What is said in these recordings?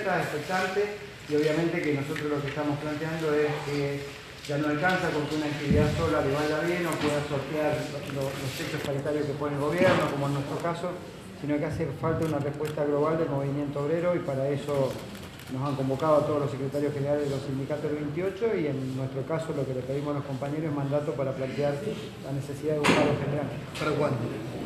alerta, expectante, y obviamente que nosotros lo que estamos planteando es que ya no alcanza con que una actividad sola le vaya bien o pueda sortear los techos paritarios que pone el gobierno, como en nuestro caso, sino que hace falta una respuesta global del movimiento obrero, y para eso nos han convocado a todos los secretarios generales de los sindicatos del 28, y en nuestro caso lo que le pedimos a los compañeros es mandato para plantear la necesidad de un paro general. ¿Para cuándo?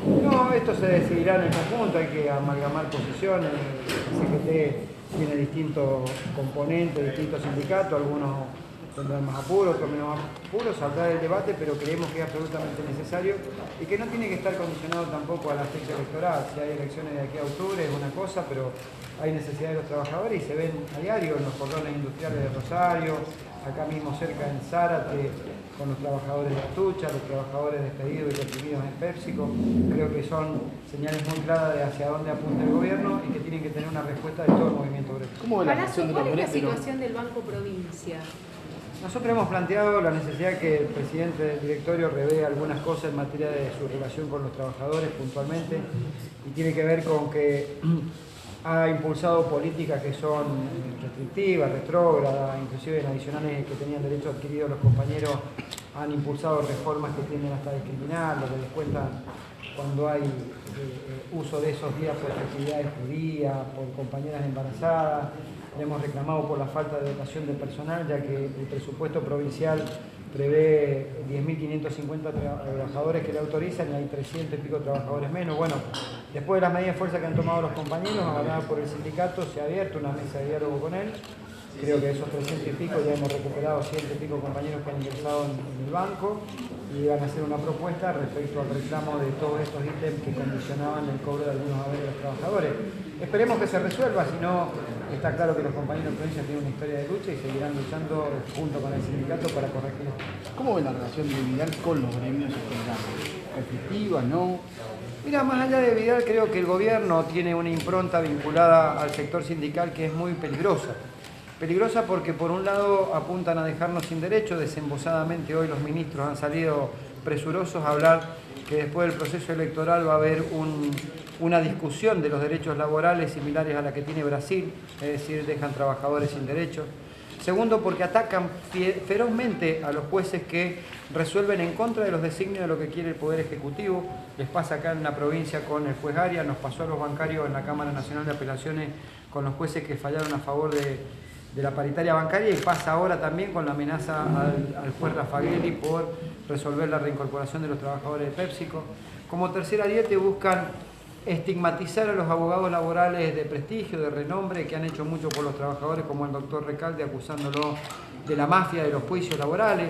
No, esto se decidirá en el conjunto, hay que amalgamar posiciones. El CGT tiene distintos componentes, distintos sindicatos, algunos tendrán más apuros, otros menos apuros, saldrá del debate, pero creemos que es absolutamente necesario y que no tiene que estar condicionado tampoco a la fecha electoral. Si hay elecciones de aquí a octubre es una cosa, pero hay necesidad de los trabajadores y se ven a diario en los cordones industriales de Rosario, acá mismo cerca en Zárate, con los trabajadores de Atucha, los trabajadores despedidos y reprimidos en PepsiCo. Creo que son señales muy claras de hacia dónde apunta el gobierno y que tienen que tener una respuesta de todo el movimiento obrero. ¿Cómo es la relación de los obreros? ¿Cuál es la situación del Banco Provincia? Nosotros hemos planteado la necesidad que el presidente del directorio revea algunas cosas en materia de su relación con los trabajadores puntualmente, y tiene que ver con que ha impulsado políticas que son restrictivas, retrógradas, inclusive en adicionales que tenían derecho adquirido los compañeros, han impulsado reformas que tienden hasta a discriminar, lo que descuentan cuando hay uso de esos días por actividades judías, por compañeras embarazadas. Le hemos reclamado por la falta de dotación de personal, ya que el presupuesto provincial prevé 10.550 trabajadores que le autorizan y hay 300 y pico trabajadores menos. Bueno, después de las medidas de fuerza que han tomado los compañeros, avaladas por el sindicato, se ha abierto una mesa de diálogo con él. Creo que de esos 300 y pico ya hemos recuperado 100 y pico compañeros que han ingresado en el banco, y van a hacer una propuesta respecto al reclamo de todos estos ítems que condicionaban el cobro de algunos haberes de los trabajadores. Esperemos que se resuelva, si no, está claro que los compañeros de provincia tienen una historia de lucha y seguirán luchando junto con el sindicato para corregir esto. ¿Cómo ve la relación de Vidal con los gremios en general? ¿Conflictiva, no? Mira, más allá de Vidal, creo que el gobierno tiene una impronta vinculada al sector sindical que es muy peligrosa. Peligrosa porque por un lado apuntan a dejarnos sin derecho, desembosadamente hoy los ministros han salido presurosos a hablar que después del proceso electoral va a haber una discusión de los derechos laborales similares a la que tiene Brasil, es decir, dejan trabajadores sin derechos. Segundo, porque atacan ferozmente a los jueces que resuelven en contra de los designios de lo que quiere el Poder Ejecutivo. Les pasa acá en la provincia con el juez Arias, nos pasó a los bancarios en la Cámara Nacional de Apelaciones con los jueces que fallaron a favor de la paritaria bancaria, y pasa ahora también con la amenaza al juez Raffagueli por resolver la reincorporación de los trabajadores de PepsiCo. Como tercer ariete buscan estigmatizar a los abogados laborales de prestigio, de renombre, que han hecho mucho por los trabajadores, como el doctor Recalde, acusándolo de la mafia de los juicios laborales,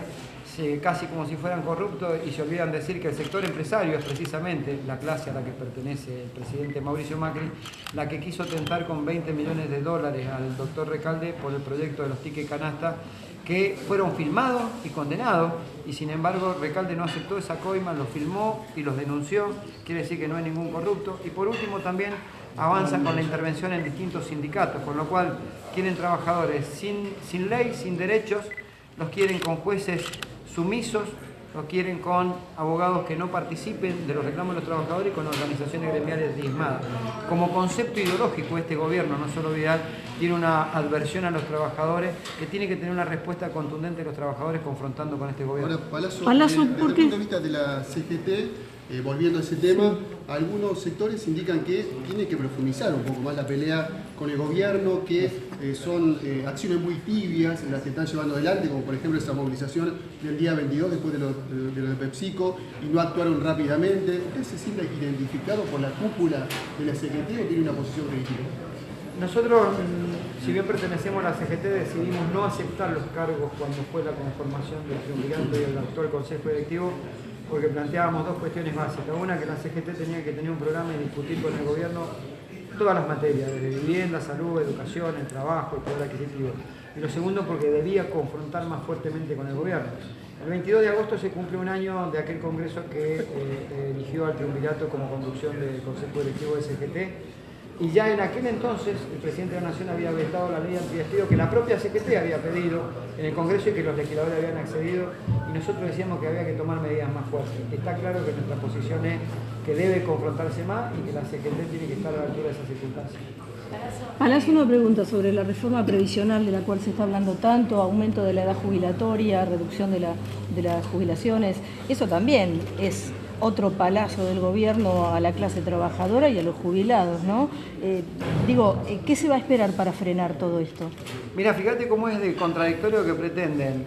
casi como si fueran corruptos, y se olvidan decir que el sector empresario es precisamente la clase a la que pertenece el presidente Mauricio Macri, la que quiso tentar con 20 millones de dólares al doctor Recalde por el proyecto de los tickets canasta, que fueron filmados y condenados, y sin embargo Recalde no aceptó esa coima, los filmó y los denunció, quiere decir que no hay ningún corrupto. Y por último también avanzan con la intervención en distintos sindicatos, con lo cual quieren trabajadores sin ley, sin derechos, los quieren con jueces sumisos, los quieren con abogados que no participen de los reclamos de los trabajadores y con organizaciones gremiales diezmadas. Como concepto ideológico, este gobierno, no solo Vidal, tiene una adversión a los trabajadores que tiene que tener una respuesta contundente de los trabajadores confrontando con este gobierno. Ahora, Palazzo, desde el punto de vista de la CGT, volviendo a ese tema, algunos sectores indican que tiene que profundizar un poco más la pelea con el gobierno, que son acciones muy tibias las que están llevando adelante, como por ejemplo esa movilización del día 22 después de lo de PepsiCo, y no actuaron rápidamente. ¿Usted se siente identificado por la cúpula de la CGT o tiene una posición crítica? Nosotros, si bien pertenecemos a la CGT, decidimos no aceptar los cargos cuando fue la conformación del triunvirato y el actual Consejo Directivo, porque planteábamos dos cuestiones básicas. Una, que la CGT tenía que tener un programa y discutir con el gobierno todas las materias, desde vivienda, salud, educación, el trabajo, el poder adquisitivo. Y lo segundo, porque debía confrontar más fuertemente con el gobierno. El 22 de agosto se cumple un año de aquel congreso que eligió al triunvirato como conducción del Consejo Directivo de CGT. Y ya en aquel entonces el presidente de la Nación había vetado la ley antidespido que la propia CGT había pedido en el Congreso y que los legisladores habían accedido, y nosotros decíamos que había que tomar medidas más fuertes. Está claro que nuestra posición es que debe confrontarse más y que la CGT tiene que estar a la altura de esas circunstancias. Palazzo, una pregunta sobre la reforma previsional de la cual se está hablando tanto, aumento de la edad jubilatoria, reducción de las jubilaciones. Eso también es otro palazo del gobierno a la clase trabajadora y a los jubilados, ¿no? ¿Qué se va a esperar para frenar todo esto? Mira, fíjate cómo es de contradictorio que pretenden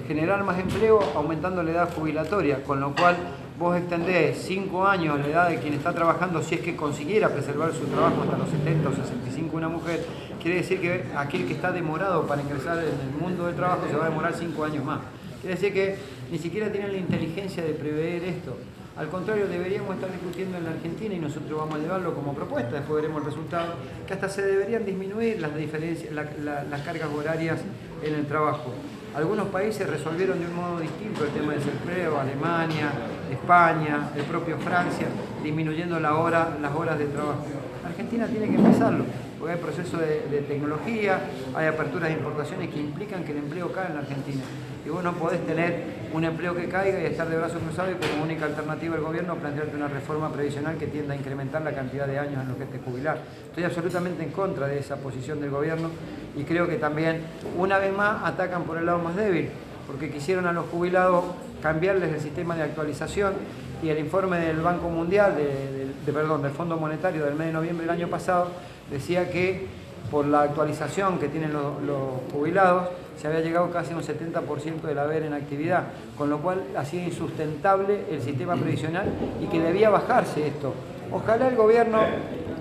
generar más empleo aumentando la edad jubilatoria, con lo cual vos extendés 5 años la edad de quien está trabajando, si es que consiguiera preservar su trabajo hasta los 70 o 65 una mujer, quiere decir que aquel que está demorado para ingresar en el mundo del trabajo se va a demorar 5 años más. Quiere decir que ni siquiera tienen la inteligencia de prever esto. Al contrario, deberíamos estar discutiendo en la Argentina, y nosotros vamos a llevarlo como propuesta, después veremos el resultado, que hasta se deberían disminuir las diferencias, las cargas horarias en el trabajo. Algunos países resolvieron de un modo distinto el tema del desempleo, Alemania, España, el propio Francia, disminuyendo las horas de trabajo. Argentina tiene que empezarlo, porque hay procesos de tecnología, hay aperturas de importaciones que implican que el empleo cae en la Argentina. Y vos no podés tener un empleo que caiga y estar de brazos cruzados y como única alternativa del gobierno plantearte una reforma previsional que tienda a incrementar la cantidad de años en los que te jubilar. Estoy absolutamente en contra de esa posición del gobierno y creo que también, una vez más, atacan por el lado más débil, porque quisieron a los jubilados cambiarles el sistema de actualización, y el informe del Banco Mundial, del Fondo Monetario del mes de noviembre del año pasado, decía que por la actualización que tienen los jubilados, se había llegado casi a un 70% del haber en actividad, con lo cual hacía insustentable el sistema previsional y que debía bajarse esto. Ojalá el gobierno,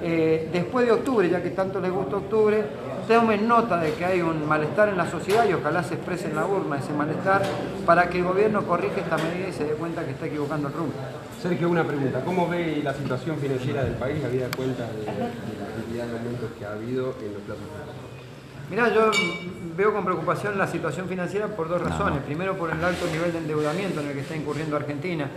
después de octubre, ya que tanto les gusta octubre, tomen nota de que hay un malestar en la sociedad y ojalá se exprese en la urna ese malestar para que el gobierno corrija esta medida y se dé cuenta que está equivocando el rumbo. Sergio, una pregunta. ¿Cómo ve la situación financiera del país, habida cuenta de la cantidad de aumentos que ha habido en los plazos? Mirá, yo veo con preocupación la situación financiera por dos razones. Primero, por el alto nivel de endeudamiento en el que está incurriendo Argentina.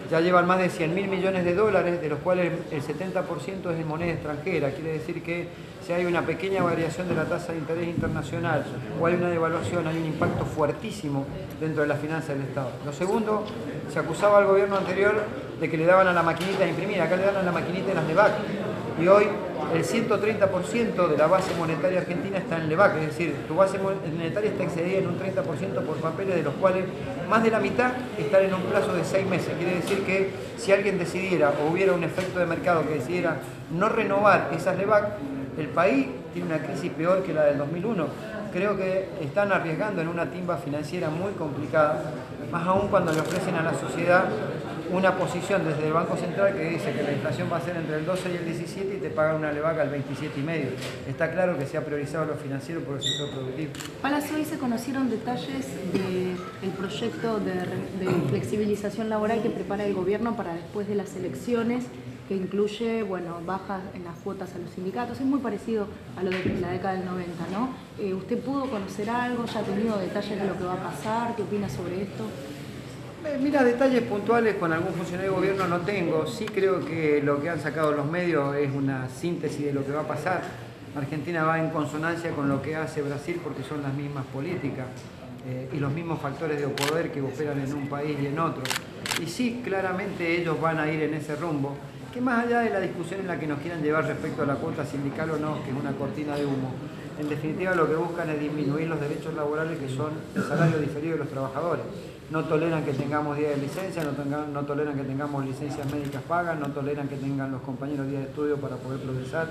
Ya llevan más de 100.000 millones de dólares, de los cuales el 70% es en moneda extranjera. Quiere decir que si hay una pequeña variación de la tasa de interés internacional o hay una devaluación, hay un impacto fuertísimo dentro de las finanzas del Estado. Lo segundo, se acusaba al gobierno anterior de que le daban a la maquinita de imprimir. Acá le dan a la maquinita de las LEVAC. Y hoy el 130% de la base monetaria argentina está en LEVAC, es decir, tu base monetaria está excedida en un 30% por papeles, de los cuales más de la mitad están en un plazo de 6 meses. Quiere decir que si alguien decidiera o hubiera un efecto de mercado que decidiera no renovar esas LEVAC, el país tiene una crisis peor que la del 2001. Creo que están arriesgando en una timba financiera muy complicada, más aún cuando le ofrecen a la sociedad una posición desde el Banco Central que dice que la inflación va a ser entre el 12 y el 17 y te pagan una LEVAC al 27,5. Está claro que se ha priorizado lo financiero por el sector productivo. Palazzo, hoy se conocieron detalles del proyecto de flexibilización laboral que prepara el gobierno para después de las elecciones, que incluye, bajas en las cuotas a los sindicatos. Es muy parecido a lo de la década del 90, ¿no? ¿Usted pudo conocer algo? ¿Ya ha tenido detalles de lo que va a pasar? ¿Qué opina sobre esto? Mira, detalles puntuales con algún funcionario de gobierno no tengo. Sí creo que lo que han sacado los medios es una síntesis de lo que va a pasar. Argentina va en consonancia con lo que hace Brasil porque son las mismas políticas y los mismos factores de poder que operan en un país y en otro. Y sí, claramente ellos van a ir en ese rumbo, que más allá de la discusión en la que nos quieran llevar respecto a la cuota sindical o no, que es una cortina de humo, en definitiva lo que buscan es disminuir los derechos laborales, que son el salario diferido de los trabajadores. No toleran que tengamos días de licencia, no toleran que tengamos licencias médicas pagas, no toleran que tengan los compañeros días de estudio para poder progresar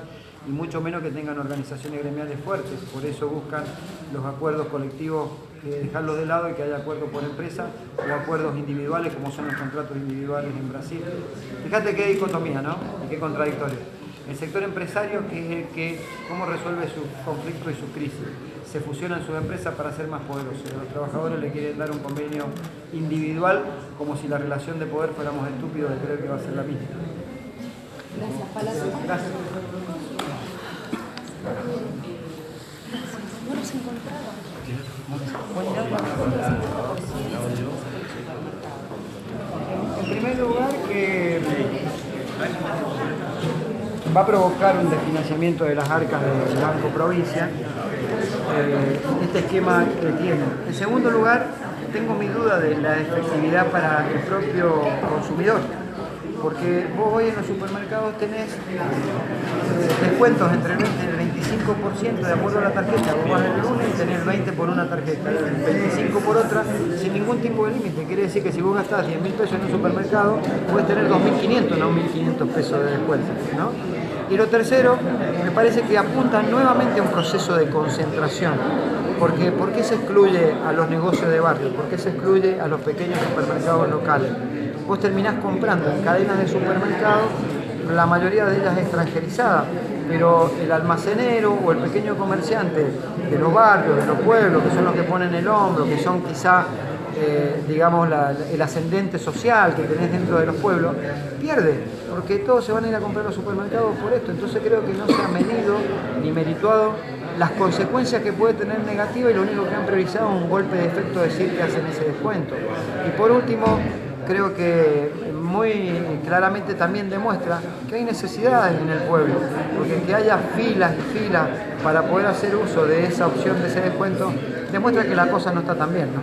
y mucho menos que tengan organizaciones gremiales fuertes. Por eso buscan los acuerdos colectivos, dejarlos de lado y que haya acuerdos por empresa o acuerdos individuales como son los contratos individuales en Brasil. Fíjate qué dicotomía, ¿no? Y qué contradictorio. El sector empresario, que es el que cómo resuelve sus conflictos y sus crisis, se fusionan sus empresas para ser más poderosos. Los trabajadores le quieren dar un convenio individual como si la relación de poder fuéramos estúpidos de creer que va a ser la misma. Gracias, Palazzo. Gracias. No nos encontraba. En primer lugar, que va a provocar un desfinanciamiento de las arcas del Banco Provincia, este esquema que tiene. En segundo lugar, tengo mi duda de la efectividad para el propio consumidor. Porque vos hoy en los supermercados tenés descuentos entre el 20 y el 25% de acuerdo a la tarjeta. Vos vas el lunes y tenés el 20 por una tarjeta, el 25 por otra, sin ningún tipo de límite. Quiere decir que si vos gastás 10.000 pesos en un supermercado, podés tener 2.500, no 1.500 pesos de descuento, ¿no? Y lo tercero, me parece que apunta nuevamente a un proceso de concentración. Porque ¿por qué se excluye a los negocios de barrio? ¿Por qué se excluye a los pequeños supermercados locales? Vos terminás comprando en cadenas de supermercados, la mayoría de ellas extranjerizadas, pero el almacenero o el pequeño comerciante de los barrios, de los pueblos, que son los que ponen el hombro, que son quizá, digamos, el ascendente social que tenés dentro de los pueblos, pierde, porque todos se van a ir a comprar a los supermercados por esto. Entonces creo que no se ha medido ni merituado las consecuencias que puede tener negativas, y lo único que han priorizado es un golpe de efecto decir que hacen ese descuento. Y por último, creo que muy claramente también demuestra que hay necesidades en el pueblo, porque que haya filas y filas para poder hacer uso de esa opción de ese descuento, demuestra que la cosa no está tan bien, ¿no?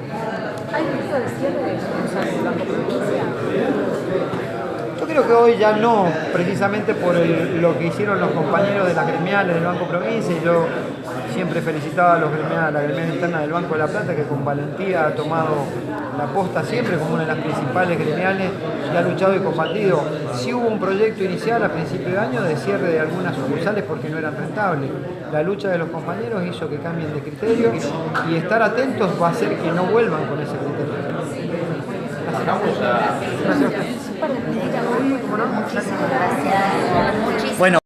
¿Hay riesgo de cierre de sucursales del Banco Provincia? Yo creo que hoy ya no, precisamente por lo que hicieron los compañeros de las gremiales del Banco Provincia, y yo siempre felicitaba a la gremial interna del Banco de la Plata, que con valentía ha tomado la posta siempre como una de las principales gremiales y ha luchado y combatido. Sí hubo un proyecto inicial a principio de año de cierre de algunas sucursales porque no eran rentables. La lucha de los compañeros hizo que cambien de criterio, y estar atentos va a hacer que no vuelvan con ese criterio. Gracias. Bueno.